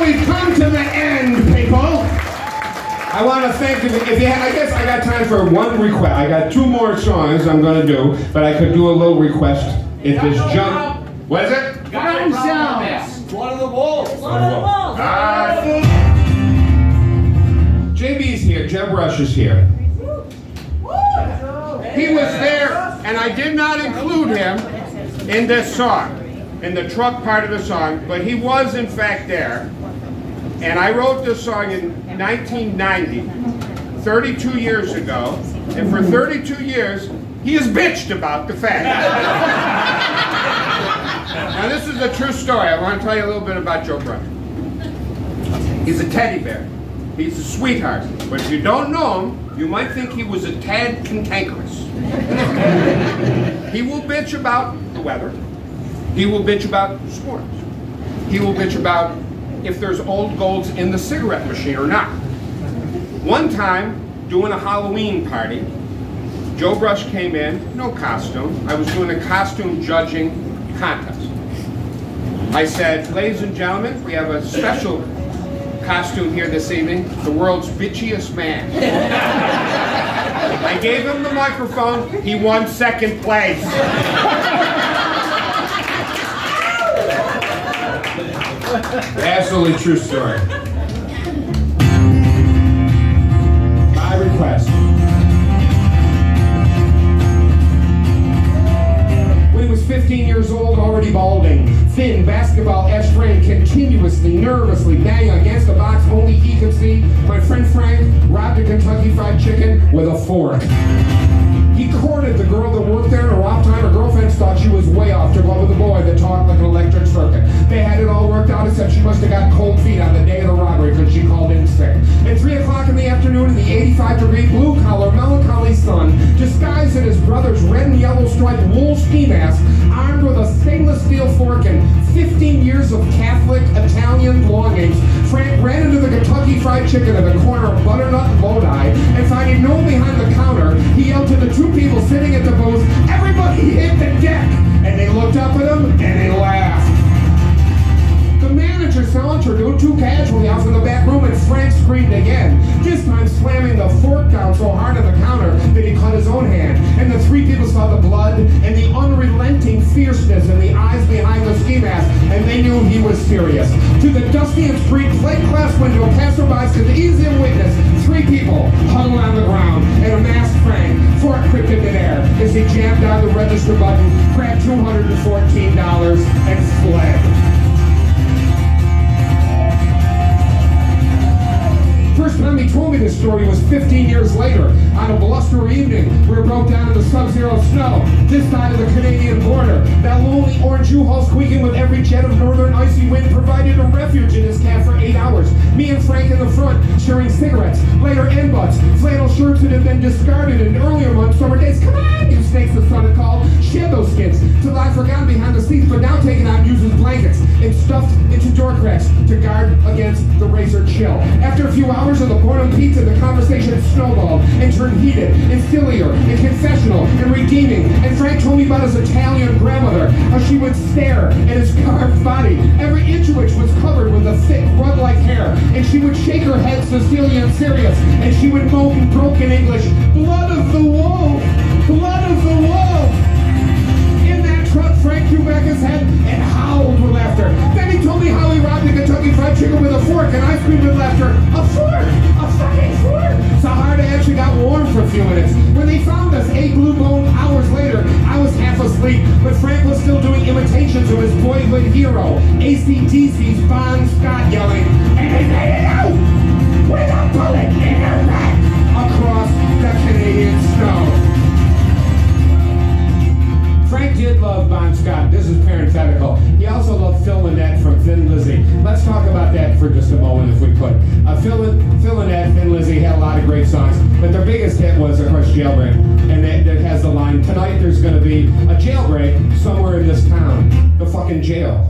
we've come to the end, people. I want to thank you. I guess I got time for one request. I got 2 more songs I'm going to do, but I could do a little request. If this jump, what is it? One of the wolves. JB's here. Jeb Rush is here. He was there, and I did not include him in this song, in the truck part of the song, but he was in fact there. And I wrote this song in 1990, 32 years ago, and for 32 years, he has bitched about the fact. Now this is a true story. I want to tell you a little bit about Joe Brush. He's a teddy bear. He's a sweetheart. But if you don't know him, you might think he was a tad cantankerous. He will bitch about the weather. He will bitch about sports. He will bitch about if there's old golds in the cigarette machine or not. One time, doing a Halloween party, Joe Brush came in, no costume. I was doing a costume judging contest. I said, ladies and gentlemen, we have a special costume here this evening, the world's bitchiest man. I gave him the microphone, he won 2nd place. Absolutely true story. My request. When he was 15 years old, already balding, thin, basketball-esque friend continuously, nervously banging against the box only he could see, my friend Frank robbed a Kentucky Fried Chicken with a fork. He courted the girl that worked there, and her off time, her girlfriends thought she was way off to go with a boy that talked like an electric circuit. They had it all worked out, except she must have got cold feet on the day of the robbery because she called in sick. At 3 o'clock in the afternoon, in the 85-degree blue-collar, melancholy sun, disguised in his brother's red and yellow striped wool ski mask, armed with a stainless steel fork and 15 years of Catholic Italian belongings, Frank ran into the Kentucky Fried Chicken at the corner of Butternut and Lodi, and finding no one behind the counter, he yelled to the 2 people sitting at the booth, "Everybody hit the deck!" And they looked up at him and they laughed. The manager sauntered too casually out from the back room, and Frank screamed again, this time slamming the fork down so hard on the counter that he cut his own hand. And the 3 people saw the blood and the unrelenting fierceness in the eyes behind the ski mask, and they knew he was serious. To the dusty and street plate glass window, passerbys could easily witness 3 people huddled on the ground, and a masked Frank, fork cricked in midair as he jammed down the register button, grabbed $214, and fled. First time he told me this story was 15 years later, on a blustery evening where it broke down in the sub-zero snow, this side of the Canadian border. That lonely orange U-Haul squeaking with every jet of northern icy wind provided a refuge in his cab for 8 hours. Me and Frank in the front, sharing cigarettes, later end-butts, flannel shirts that had been discarded in earlier months, summer days. Come on, you snakes, the sun had called. Shed those skins, till I'd forgotten behind the seats, but now taken out and used as blankets and stuffed into door cracks to guard against the razor chill. After a few hours of the boredom pizza, the conversation snowballed and turned heated and sillier and confessional and redeeming. And Frank told me about his Italian grandmother, how she would stare at his carved body, every inch of which was covered with a thick rug-like hair. And she would shake her head Sicilian serious, and she would moan in broken English, "Blood of the wolf! Blood of the wolf!" In that truck, Frank threw back his head and howled with laughter. Then he told me how he robbed a Kentucky Fried Chicken with a fork, and I screamed with laughter, "A fork! A fucking fork!" So hard I actually got warm for a few minutes. When they found us 8 blue bone hours later, I was half asleep, but Frank was still doing imitations of his boyhood hero, AC/DC's Bon Scott, yelling, "And they made it out with a bullet in her neck!" across the Canadian snow. Frank did love Bon Scott. This is parenthetical. He also loved Phil Lynette from Thin Lizzy. Let's talk about that for just a moment if we could. Phil Lynette, Thin Lizzy had a lot of great songs, but their biggest hit was, of course, Jailbreak. And that has the line, "Tonight there's going to be a jailbreak somewhere in this town." The fucking jail.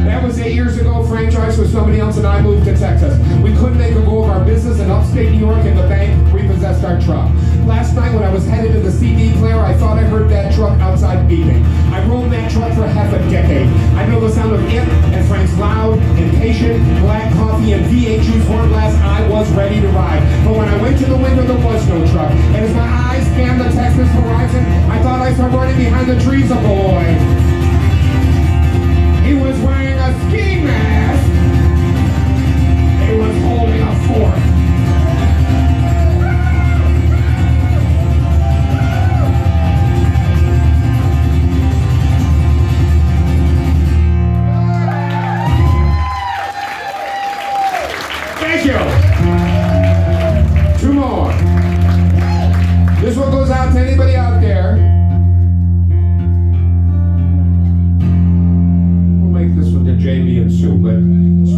That was 8 years ago. Frank Joyce with somebody else and I moved to Texas. We couldn't make a go of our business in upstate New York, and the bank repossessed our truck. Last night when I was headed to the CD player, I thought I heard that truck outside beeping. I rolled that truck for behind the trees a boy. He was wearing a ski mask. He was holding a fork. Thank you. Two more. This one goes out to anybody out there. We'll make this one to JB and Sue, but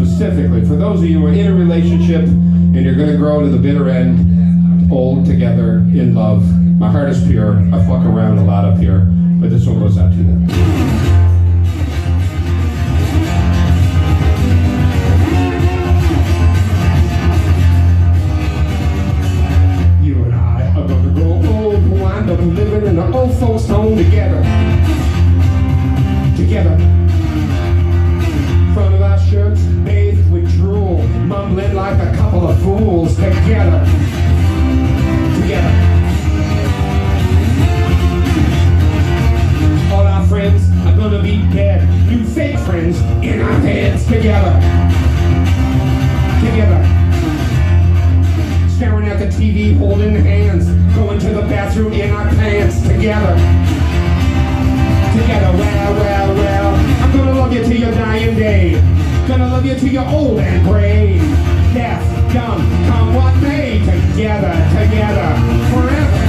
specifically for those of you who are in a relationship and you're going to grow to the bitter end, old together, in love. My heart is pure. I fuck around a lot up here, but this one goes out to them. Living in an old folks home together. Together. Front of our shirts bathed with drool, mumbling like a couple of fools. Together. Together. All our friends are gonna be dead. New fake friends in our heads. Together. Together. Staring at the TV, holding hands, going to the bathroom in our pants, together. Together, well, I'm gonna love you till your dying day. Gonna love you till you're old and gray. Death, dumb, come what may, together, together, forever.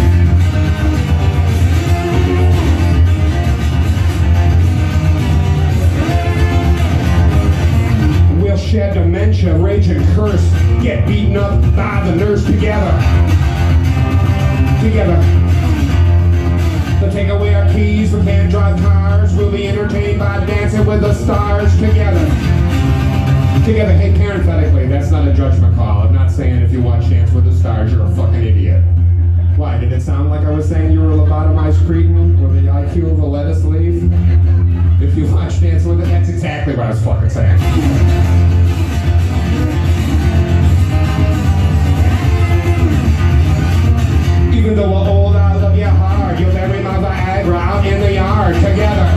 We'll share dementia, rage and curse, get beaten up by the nurse together. Together. They'll take away our keys, we can't drive cars, we'll be entertained by Dancing with the Stars. Together. Together. Hey, parenthetically, that's not a judgment call. I'm not saying if you watch Dance with the Stars, you're a fucking idiot. Why? Did it sound like I was saying you were a lobotomized cretin with the IQ of a lettuce leaf? If you watch Dance with the... That's exactly what I was fucking saying. Even though we're old, I love you hard. You'll bury my Viagra out in the yard. Together.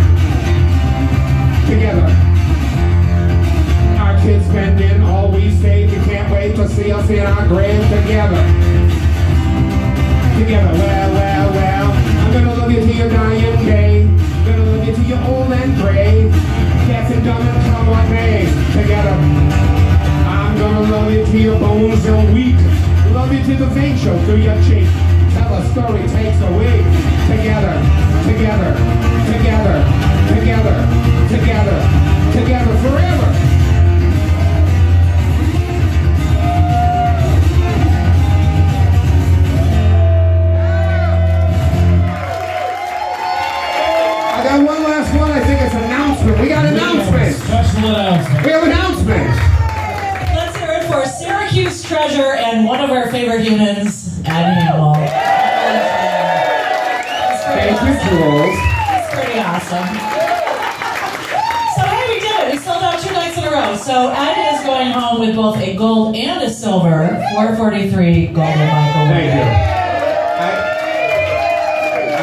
Together. Our kids spending all we save. You can't wait to see us in our grave. Together. Together. Well. I'm gonna love you till your dying day. Gonna love you till you're old and gray. Deaf and dumb and come what may. Together. I'm gonna love you till your bones are weak. Love you till the vein show through your cheek. Tell a story takes a week. Together, together, together, together, together, together forever. I got one last one. I think it's an announcement. We got announcements. Special announcement. We have announcements. Let's hear it for Syracuse treasure and one of our favorite humans, Hamell. Thank you, Jules. That's pretty awesome. So hey, we did it. We sold out 2 nights in a row. So Ed is going home with both a gold and a silver 443 golden microwave. Thank you.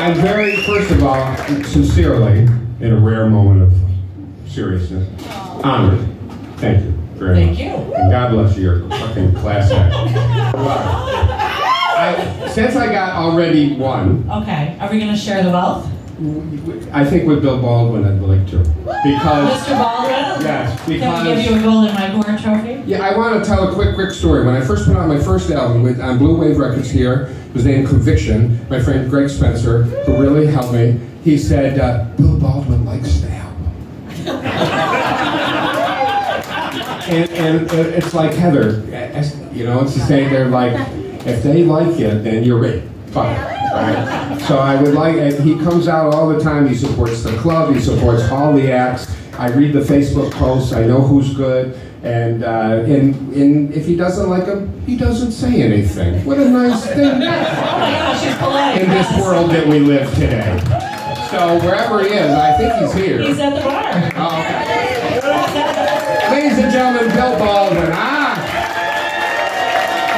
I'm very, first of all, sincerely, in a rare moment of seriousness, honored. Thank you very much. Thank you. And God bless you. You're a fucking class act. Since I got already one, Okay, are we going to share the wealth? I think with Bill Baldwin I'd like to. Because, Mr. Baldwin? yes, Can we give because, you a golden microwave trophy? yeah, I want to tell a quick story. When I first put out my first album on Blue Wave Records here, it was named Conviction, my friend Greg Spencer, who really helped me, he said, Bill Baldwin likes the album. and it's like Heather, you know, it's the same, they're like, if they like you, then you're it. Fine. Right? So I would like, he comes out all the time, he supports the club, he supports all the acts, I read the Facebook posts, I know who's good, and if he doesn't like them, he doesn't say anything. What a nice thing. Oh my gosh, she's polite. In this world that we live today. So wherever he is, I think he's here. He's at the bar. Oh, okay. Ladies and gentlemen, Bill Baldwin.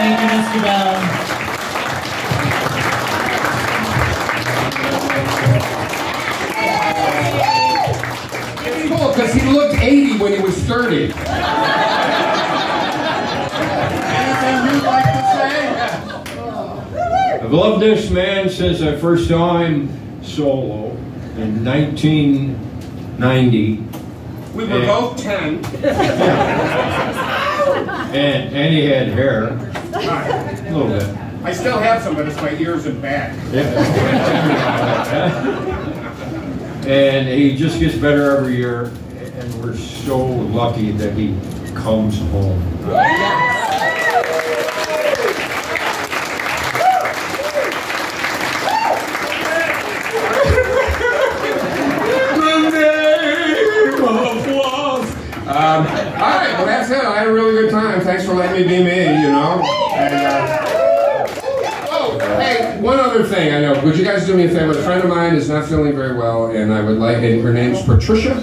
Thank you, Mr. Bell. No, because he looked 80 when he was 30. Anything you'd like to say? I've loved this man since I first saw him solo in 1990. We were both 10. and he had hair. Right. A little bit. I still have some, but it's my ears and back. Yeah. And he just gets better every year, and we're so lucky that he comes home. All right, well that's it. I had a really good time. Thanks for letting me be me, you know. And, oh, hey, one other thing I know. Would you guys do me a favor? A friend of mine is not feeling very well, and I would like, and her name's Patricia,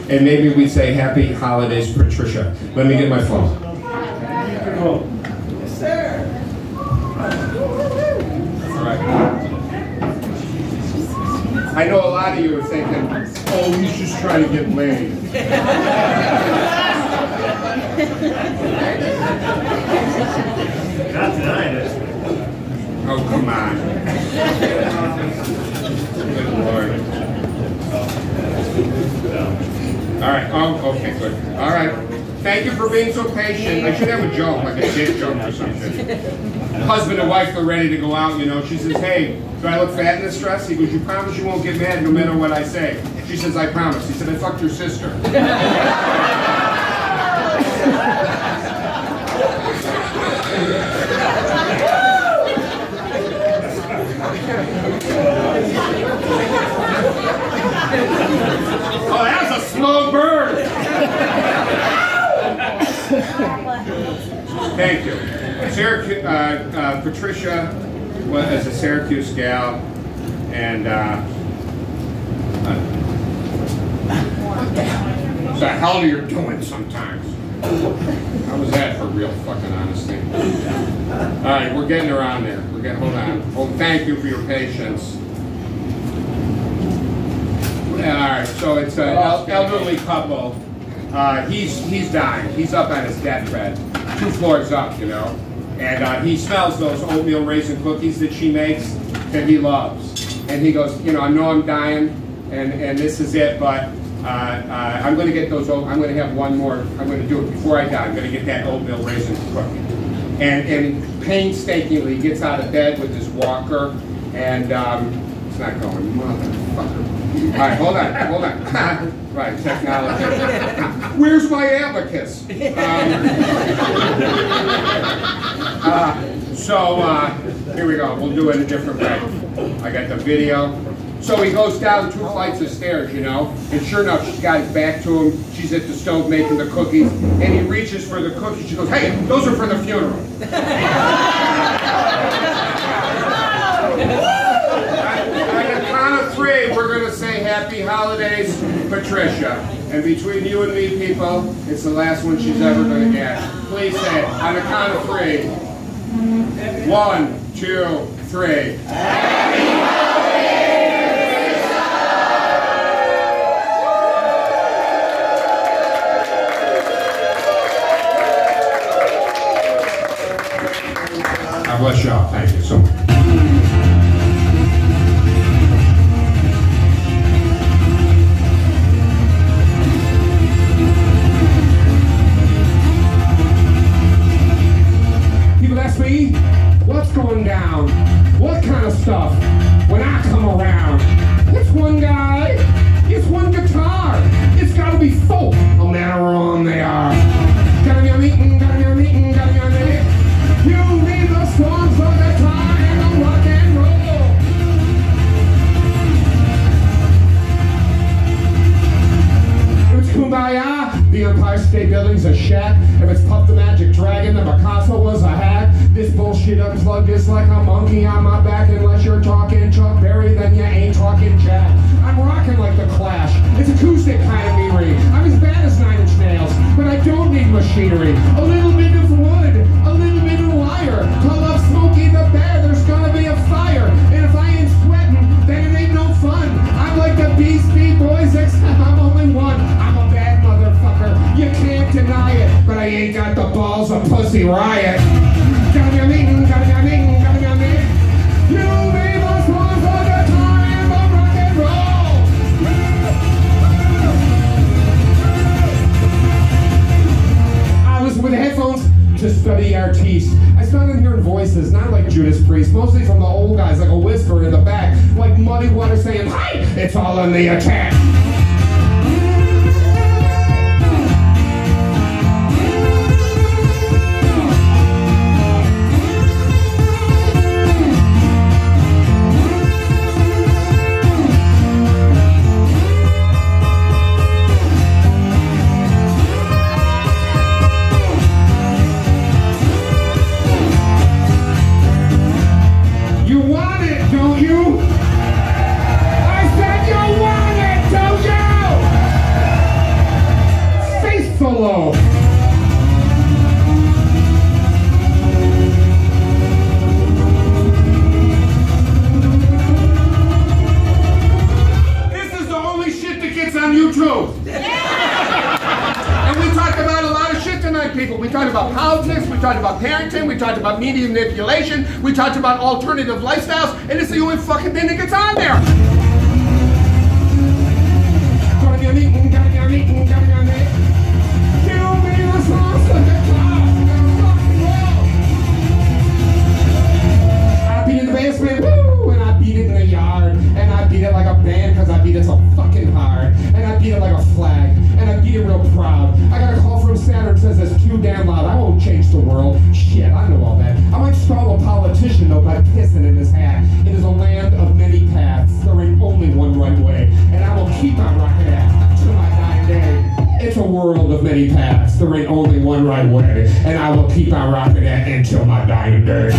and maybe we'd say Happy Holidays, Patricia. Let me get my phone. Yes, sir. All right. I know a lot of you are thinking, oh, he's just trying to get laid. Not tonight, is it? Oh, come on. Good Lord. All right. Oh, okay, good. All right. Thank you for being so patient. I should have a joke, like a dick joke or something. Husband and wife are ready to go out, you know. She says, hey, do I look fat in this dress? He goes, you promise you won't get mad no matter what I say? She says, I promise. He said, I fucked your sister. Oh, that was a slow burn. Thank you. Patricia was a Syracuse gal, and what the hell are you doing sometimes? How was that for real fucking honesty? All right, we're getting around there. Hold on. Oh, thank you for your patience. All right, so it's an elderly couple. He's dying. He's up on his deathbed, 2 floors up, you know. And he smells those oatmeal raisin cookies that she makes that he loves. And he goes, you know, I know I'm dying, and this is it, but I'm going to get those. I'm going to have one more. I'm going to do it before I die. I'm going to get that oatmeal raisin cookie. And painstakingly gets out of bed with his walker, and it's not going, motherfucker. All right, hold on. Right, technology. Where's my abacus? Here we go. We'll do it a different way. I got the video. So he goes down 2 flights of stairs, you know, and sure enough, she's got his back to him. She's at the stove making the cookies, and he reaches for the cookies. She goes, hey, those are for the funeral. On the count of 3, we're going to say Happy Holidays, Patricia. And between you and me, people, it's the last one she's ever going to get. Please say it. On the count of 3. 1, 2, 3. Happy Holidays, God bless y'all. Thank you so much. What's going down? What kind of stuff? When I come around, it's one guy, it's one guitar. It's gotta be folk, no matter wrong they are. Gotta be a meeting, gotta be a meeting, gotta be a meeting. You need the songs of guitar and the rock and roll. If it's Kumbaya, the Empire State Building's a shack. If it's Puff the Magic Dragon, then Picasso was a hack. This bullshit unplugged is like a monkey on my back. Unless you're talking Chuck Berry, then you ain't talking Jack. I'm rocking like the Clash. It's acoustic kind of memory. I'm as bad as 9 Inch Nails, but I don't need machinery. A little bit of wood, a little bit of wire. Call up Smokey the Bear, there's gonna be a fire. And if I ain't sweating, then it ain't no fun. I'm like the Beastie Boys, except I'm only one. I'm a bad Everybody ain't got the balls of Pussy Riot. You made us one for the time of rock and roll. I listen with headphones to study artistes. I started hearing voices, not like Judas Priest, mostly from the old guys, like a whisper in the back, like Muddy Water saying, "Hi, it's all in the attack." You want it, don't you? I said you want it, don't you? Face so low. This is the only shit that gets on YouTube. And we talked about a lot of shit tonight, people. We talked about politics, we talked about parenting, we talked about media manipulation, we talked about alternative lifestyles, and it's the only fucking thing that gets on there. I beat in the basement, woo, and I beat it in the yard, and I beat it like a band because I beat it so fucking hard, and I beat it like a flag, and I beat it real proud. I got a call from Saturn says it's too damn loud. I won't change the world. Shit, I know all that. I might stall a politician though by pissing in his hat. It is a land of many paths. There ain't only one right way, and I will keep on rocking that to my dying day. It's a world of many paths. There ain't only one right way, and I will keep on rocking that until my dying day.